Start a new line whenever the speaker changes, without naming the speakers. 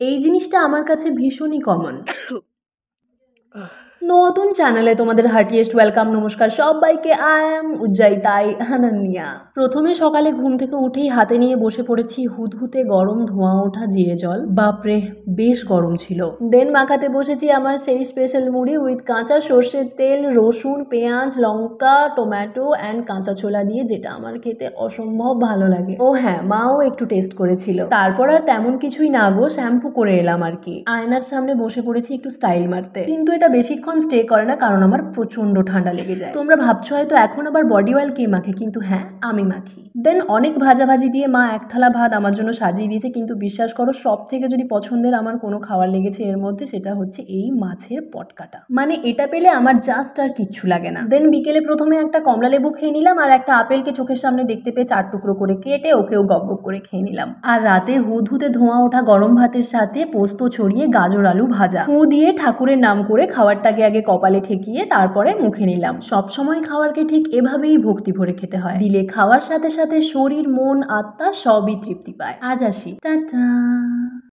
এই জিনিসটা আমার কাছে ভীষণই কমন। নতুন চ্যানেলে তোমাদের হার্টিয়েস্ট ওয়েলকাম। নমস্কার সবাইকে, আই এম উজ্জাইতাই হানান্নিয়া। প্রথমে সকালে ঘুম থেকে উঠেই হাতে নিয়ে বসে পড়েছি হুদহুতে গরম ধোঁয়া ওঠা জিরে জল। বাপরে, বেশ গরম ছিল। দেন মাখাতে বসেছি আমার সেই স্পেশাল মুড়ি উইথ কাঁচা সর্ষের তেল, রসুন, পেঁয়াজ, লঙ্কা, টমেটো অ্যান্ড কাঁচা ছোলা দিয়ে, যেটা আমার খেতে অসম্ভব ভালো লাগে। ও হ্যাঁ, মাও একটু টেস্ট করেছিল। তারপর আর তেমন কিছুই না গো, শ্যাম্পু করে এলাম আর কি। আয়নার সামনে বসে পড়েছি একটু স্টাইল মারতে, কিন্তু এটা বেশিক্ষণ স্টে করে না, কারণ আমার প্রচন্ড ঠান্ডা লেগে যায়। তোমরা ভাবছো হয়তো এখন আবার বডি অয়েল কে মাখে, কিন্তু হ্যাঁ, আমি মাখি। দেন অনেক ভাজাভাজি দিয়ে মা এক থালা ভাত আমার জন্য সাজিয়ে দিয়েছে, কিন্তু বিশ্বাস করো, সব থেকে যদি পছন্দের আমার কোনো খাবার লেগেছে এর মধ্যে, সেটা হচ্ছে এই মাছের পটকাটা। মানে এটা পেলে আমার জাস্ট আর কিচ্ছু লাগে না। দেন বিকেলে প্রথমে একটা কমলা লেবু খেয়ে নিলাম, আর একটা আপেলকে চোখের সামনে দেখতে পেয়ে 4 টুকরো করে কেটে ওকেও গপ গপ করে খেয়ে নিলাম। আর রাতে হুদহুতে ধোঁয়া ওঠা গরম ভাতের সাথে পোস্ত ছড়িয়ে গাজর আলু ভাজা, ফু দিয়ে ঠাকুরের নাম করে খাবারটাকে আগে কপালে ঠেকিয়ে তারপরে মুখে নিলাম। সবসময় খাবারকে ঠিক এভাবেই ভক্তি ভরে খেতে হয়, দিলে খাওয়ার সাথে সাথে শরীর, মন, আত্মা সবই তৃপ্তি পায়। আজ আসি, টাটা।